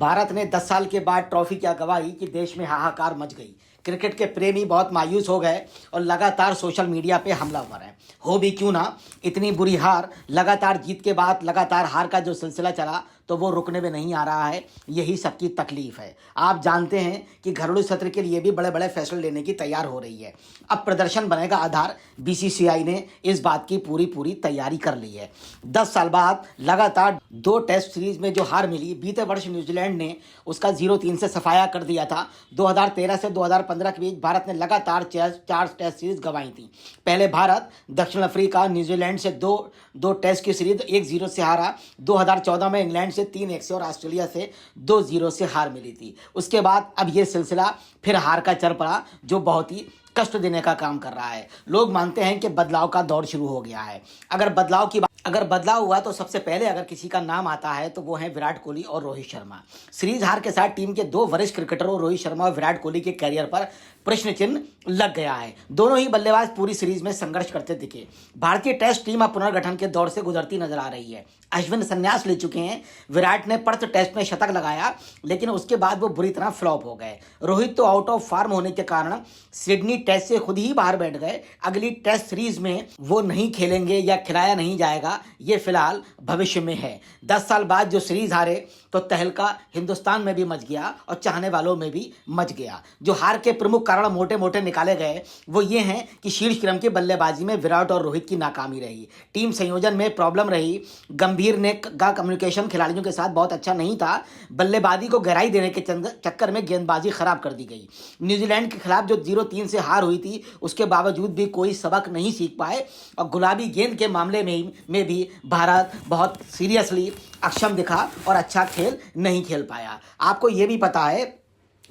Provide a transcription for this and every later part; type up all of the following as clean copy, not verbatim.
भारत ने 10 साल के बाद ट्रॉफी क्या गवाही कि देश में हाहाकार मच गई। क्रिकेट के प्रेमी बहुत मायूस हो गए और लगातार सोशल मीडिया पे हमलावर हैं। हो भी क्यों ना, इतनी बुरी हार, लगातार जीत के बाद लगातार हार का जो सिलसिला चला तो वो रुकने में नहीं आ रहा है। यही सबकी तकलीफ है। आप जानते हैं कि घरेलू सत्र के लिए भी बड़े बड़े फैसले लेने की तैयार हो रही है। अब प्रदर्शन बनेगा आधार। बीसीसीआई ने इस बात की पूरी तैयारी कर ली है। 10 साल बाद लगातार 2 टेस्ट सीरीज में जो हार मिली, बीते वर्ष न्यूजीलैंड ने उसका 0-3 से सफाया कर दिया था। 2013 से 2015 के बीच भारत ने लगातार 4 टेस्ट सीरीज गंवाई थी। पहले भारत दक्षिण अफ्रीका, न्यूजीलैंड से दो टेस्ट की सीरीज 1-0 से हारा। 2014 में इंग्लैंड से 3-1 से और ऑस्ट्रेलिया से 2-0 से हार मिली थी। उसके बाद अब ये सिलसिला फिर हार का चल पड़ा, जो बहुत ही कष्ट देने का काम कर रहा है। लोग मानते हैं कि बदलाव का दौर शुरू हो गया है। अगर बदलाव हुआ तो सबसे पहले अगर किसी का नाम आता है तो वो है विराट कोहली और रोहित शर्मा। सीरीज हार के साथ टीम के 2 वरिष्ठ क्रिकेटरों रोहित शर्मा और विराट कोहली के कैरियर पर प्रश्न चिन्ह लग गया है। दोनों ही बल्लेबाज पूरी सीरीज में संघर्ष करते दिखे। भारतीय टेस्ट टीम अब पुनर्गठन के दौर से गुजरती नजर आ रही है। अश्विन संन्यास ले चुके हैं। विराट ने पर्थ टेस्ट में शतक लगाया, लेकिन उसके बाद वो बुरी तरह फ्लॉप हो गए। रोहित तो आउट ऑफ फॉर्म होने के कारण सिडनी टेस्ट से खुद ही बाहर बैठ गए। अगली टेस्ट सीरीज में वो नहीं खेलेंगे या खिलाया नहीं जाएगा, ये फिलहाल भविष्य में है। 10 साल बाद जो सीरीज हारे तो तहलका हिंदुस्तान में भी मच गया और चाहने वालों में भी मच गया। जो हार के प्रमुख कारण मोटे मोटे निकाले गए वो ये हैं कि शीर्ष क्रम की बल्लेबाजी में विराट और रोहित की नाकामी रही, टीम संयोजन में प्रॉब्लम रही, गंभीर ने का कम्युनिकेशन खिलाड़ियों के साथ बहुत अच्छा नहीं था, बल्लेबाजी को गहराई देने के चक्कर में गेंदबाजी खराब कर दी गई। न्यूजीलैंड के खिलाफ जो 0-3 से हार हुई थी उसके बावजूद भी कोई सबक नहीं सीख पाए और गुलाबी गेंद के मामले में भी भारत बहुत सीरियसली अक्षम दिखा और अच्छा खेल नहीं खेल पाया। आपको ये भी पता है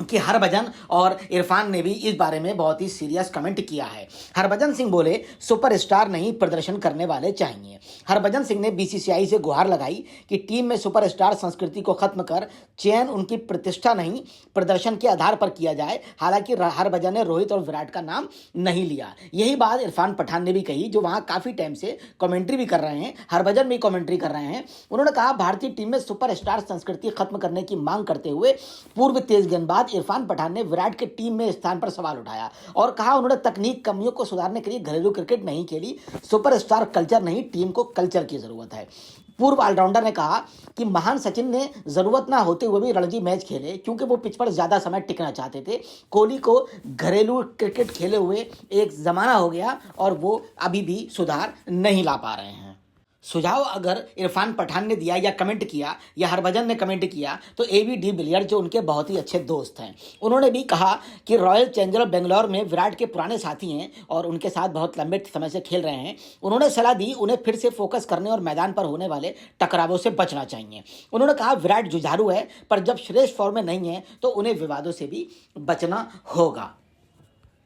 कि हरभजन और इरफान ने भी इस बारे में बहुत ही सीरियस कमेंट किया है। हरभजन सिंह बोले, सुपरस्टार नहीं प्रदर्शन करने वाले चाहिए। हरभजन सिंह ने बीसीसीआई से गुहार लगाई कि टीम में सुपरस्टार संस्कृति को खत्म कर चयन उनकी प्रतिष्ठा नहीं प्रदर्शन के आधार पर किया जाए। हालांकि हरभजन ने रोहित और विराट का नाम नहीं लिया। यही बात इरफान पठान ने भी कही, जो वहां काफी टाइम से कमेंट्री भी कर रहे हैं। हरभजन भी कमेंट्री कर रहे हैं। उन्होंने कहा, भारतीय टीम में सुपरस्टार संस्कृति खत्म करने की मांग करते हुए पूर्व तेज गेंदबाज इरफान पठान ने विराट के टीम में स्थान पर सवाल उठाया और कहा, उन्होंने तकनीक कमियों को सुधारने के लिए घरेलू क्रिकेट नहीं खेली। सुपरस्टार कल्चर नहीं, टीम को कल्चर की जरूरत है। पूर्व ऑलराउंडर ने कहा कि महान सचिन ने जरूरत ना होते हुए भी रणजी मैच खेले क्योंकि वो पिच पर ज्यादा समय टिकना चाहते थे। कोहली को घरेलू क्रिकेट खेले हुए एक जमाना हो गया और वो अभी भी सुधार नहीं ला पा रहे हैं। सुझाव अगर इरफान पठान ने दिया या कमेंट किया या हरभजन ने कमेंट किया तो एबी डिविलियर्स, जो उनके बहुत ही अच्छे दोस्त हैं, उन्होंने भी कहा कि रॉयल चैलेंजर्स बेंगलोर में विराट के पुराने साथी हैं और उनके साथ बहुत लंबे समय से खेल रहे हैं। उन्होंने सलाह दी उन्हें फिर से फोकस करने और मैदान पर होने वाले टकरावों से बचना चाहिए। उन्होंने कहा, विराट जुझारू है पर जब श्रेष्ठ फॉर्म में नहीं है तो उन्हें विवादों से भी बचना होगा।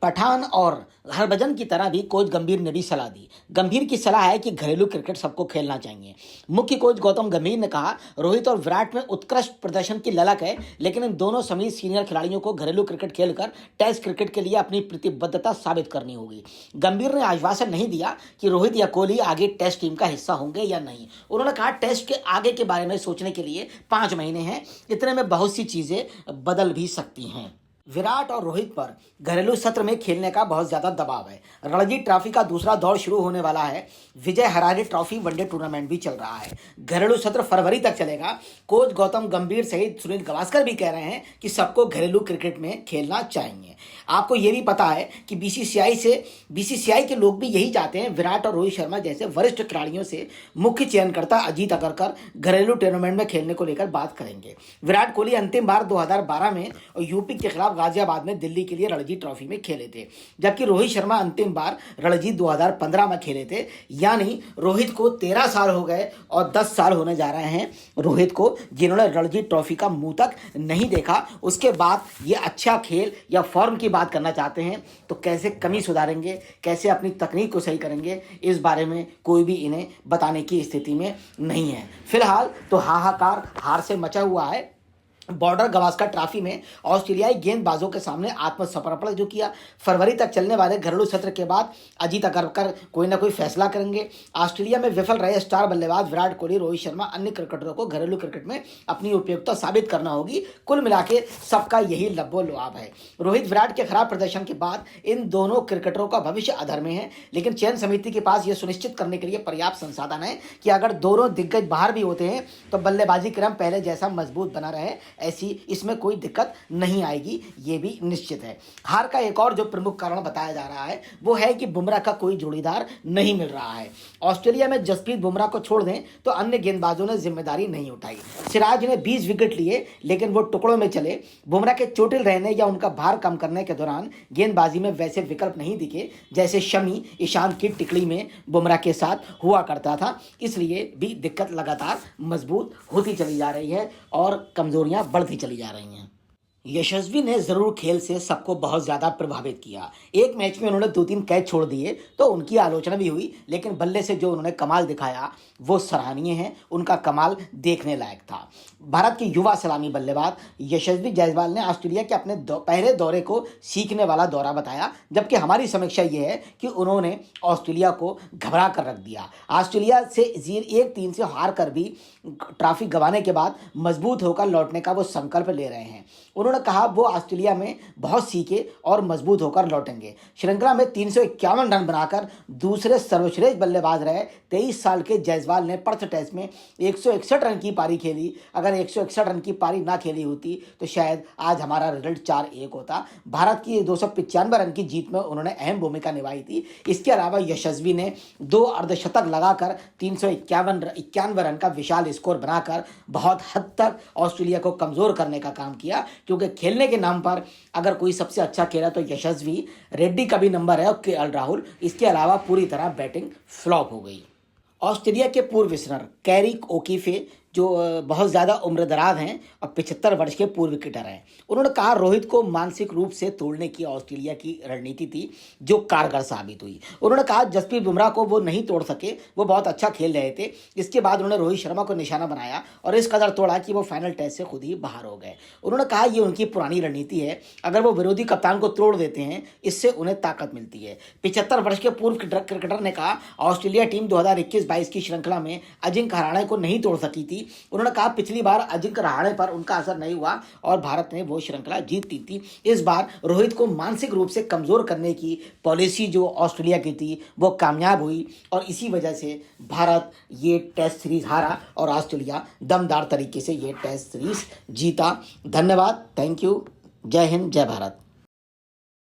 पठान और हरभजन की तरह भी कोच गंभीर ने भी सलाह दी। गंभीर की सलाह है कि घरेलू क्रिकेट सबको खेलना चाहिए। मुख्य कोच गौतम गंभीर ने कहा, रोहित और विराट में उत्कृष्ट प्रदर्शन की ललक है, लेकिन इन दोनों समेत सीनियर खिलाड़ियों को घरेलू क्रिकेट खेलकर टेस्ट क्रिकेट के लिए अपनी प्रतिबद्धता साबित करनी होगी। गंभीर ने आश्वासन नहीं दिया कि रोहित या कोहली आगे टेस्ट टीम का हिस्सा होंगे या नहीं। उन्होंने कहा, टेस्ट के आगे के बारे में सोचने के लिए 5 महीने हैं, इतने में बहुत सी चीजें बदल भी सकती हैं। विराट और रोहित पर घरेलू सत्र में खेलने का बहुत ज्यादा दबाव है। रणजी ट्रॉफी का दूसरा दौर शुरू होने वाला है। विजय हरारे ट्रॉफी वनडे टूर्नामेंट भी चल रहा है। घरेलू सत्र फरवरी तक चलेगा। कोच गौतम गंभीर सहित सुनील गावस्कर भी कह रहे हैं कि सबको घरेलू क्रिकेट में खेलना चाहिए। आपको ये भी पता है कि बीसीसीआई के लोग भी यही चाहते हैं। विराट और रोहित शर्मा जैसे वरिष्ठ खिलाड़ियों से मुख्य चयनकर्ता अजीत अगरकर घरेलू टूर्नामेंट में खेलने को लेकर बात करेंगे। विराट कोहली अंतिम बार 2012 में और यूपी के खिलाफ गाजियाबाद में दिल्ली के लिए रणजी ट्रॉफी में खेले थे, जबकि रोहित शर्मा अंतिम बार रणजी 2015 में खेले थे। यानी रोहित को 13 साल हो गए और 10 साल होने जा रहे हैं रोहित को, जिन्होंने रणजी ट्रॉफी का मुंह तक नहीं देखा। उसके बाद ये अच्छा खेल या फॉर्म की बात करना चाहते हैं तो कैसे कमी सुधारेंगे, कैसे अपनी तकनीक को सही करेंगे, इस बारे में कोई भी इन्हें बताने की स्थिति में नहीं है। फिलहाल तो हाहाकार हार से मचा हुआ है। बॉर्डर गवास्कर ट्रॉफी में ऑस्ट्रेलियाई गेंदबाजों के सामने आत्मसमर्पण जो किया। फरवरी तक चलने वाले घरेलू सत्र के बाद अजीत अग्रकर कोई ना कोई फैसला करेंगे। ऑस्ट्रेलिया में विफल रहे स्टार बल्लेबाज विराट कोहली, रोहित शर्मा, अन्य क्रिकेटरों को घरेलू क्रिकेट में अपनी उपयुक्तता साबित करना होगी। कुल मिलाके सबका यही लब्बो लुआब है। रोहित विराट के खराब प्रदर्शन के बाद इन दोनों क्रिकेटरों का भविष्य अधर में है, लेकिन चयन समिति के पास यह सुनिश्चित करने के लिए पर्याप्त संसाधन है कि अगर दोनों दिग्गज बाहर भी होते हैं तो बल्लेबाजी क्रम पहले जैसा मजबूत बना रहे। ऐसी इसमें कोई दिक्कत नहीं आएगी, ये भी निश्चित है। हार का एक और जो प्रमुख कारण बताया जा रहा है वो है कि बुमराह का कोई जोड़ीदार नहीं मिल रहा है। ऑस्ट्रेलिया में जसप्रीत बुमराह को छोड़ दें तो अन्य गेंदबाजों ने जिम्मेदारी नहीं उठाई। सिराज ने 20 विकेट लिए लेकिन वो टुकड़ों में चले। बुमराह के चोटिल रहने या उनका भार कम करने के दौरान गेंदबाजी में वैसे विकल्प नहीं दिखे जैसे शमी ईशान की टिकड़ी में बुमराह के साथ हुआ करता था। इसलिए भी दिक्कत लगातार मजबूत होती चली जा रही है और कमजोरियां बढ़ती चली जा रही हैं। यशस्वी ने जरूर खेल से सबको बहुत ज़्यादा प्रभावित किया। एक मैच में उन्होंने 2-3 कैच छोड़ दिए तो उनकी आलोचना भी हुई, लेकिन बल्ले से जो उन्होंने कमाल दिखाया वो सराहनीय है। उनका कमाल देखने लायक था। भारत के युवा सलामी बल्लेबाज यशस्वी जायसवाल ने ऑस्ट्रेलिया के अपने पहले दौरे को सीखने वाला दौरा बताया, जबकि हमारी समीक्षा ये है कि उन्होंने ऑस्ट्रेलिया को घबरा कर रख दिया। ऑस्ट्रेलिया से 1-3 से हार कर भी ट्रॉफी गंवाने के बाद मजबूत होकर लौटने का वो संकल्प ले रहे हैं। उन्होंने कहा वो ऑस्ट्रेलिया में बहुत सीखे और मजबूत होकर लौटेंगे। श्रृंखला में 351 रन बनाकर दूसरे सर्वश्रेष्ठ बल्लेबाज रहे 23 साल के जायसवाल ने पर्थ टेस्ट में 161 रन की पारी खेली। अगर 161 रन की पारी ना खेली होती तो शायद आज हमारा रिजल्ट 4-1 होता। भारत की 295 रन की जीत में उन्होंने अहम भूमिका निभाई थी। इसके अलावा यशस्वी ने 2 अर्धशतक लगाकर 351 रन का विशाल स्कोर बनाकर बहुत हद तक ऑस्ट्रेलिया को कमजोर करने का काम किया, क्योंकि खेलने के नाम पर अगर कोई सबसे अच्छा खेला तो यशस्वी, रेड्डी का भी नंबर है और केएल राहुल। इसके अलावा पूरी तरह बैटिंग फ्लॉप हो गई। ऑस्ट्रेलिया के पूर्व स्पिनर कैरिक ओकीफे जो बहुत ज़्यादा उम्रदराज हैं और 75 वर्ष के पूर्व क्रिकेटर हैं, उन्होंने कहा रोहित को मानसिक रूप से तोड़ने की ऑस्ट्रेलिया की रणनीति थी जो कारगर साबित हुई। उन्होंने कहा जसप्रीत बुमराह को वो नहीं तोड़ सके, वो बहुत अच्छा खेल रहे थे। इसके बाद उन्होंने रोहित शर्मा को निशाना बनाया और इस कदर तोड़ा कि वो फाइनल टेस्ट से खुद ही बाहर हो गए। उन्होंने कहा ये उनकी पुरानी रणनीति है, अगर वो विरोधी कप्तान को तोड़ देते हैं इससे उन्हें ताकत मिलती है। 75 वर्ष के पूर्व क्रिकेटर ने कहा ऑस्ट्रेलिया टीम 2021-22 की श्रृंखला में अजिंक्य रहाणे को नहीं तोड़ सकी थी। उन्होंने कहा पिछली बार अजिंक्य रहाणे पर उनका असर नहीं हुआ और भारत ने वो श्रृंखला जीती थी। इस बार रोहित को मानसिक रूप से कमजोर करने की पॉलिसी जो ऑस्ट्रेलिया की थी वो कामयाब हुई और इसी वजह से भारत ये टेस्ट सीरीज हारा और ऑस्ट्रेलिया दमदार तरीके से ये टेस्ट सीरीज जीता। धन्यवाद, थैंक यू, जय हिंद, जय भारत।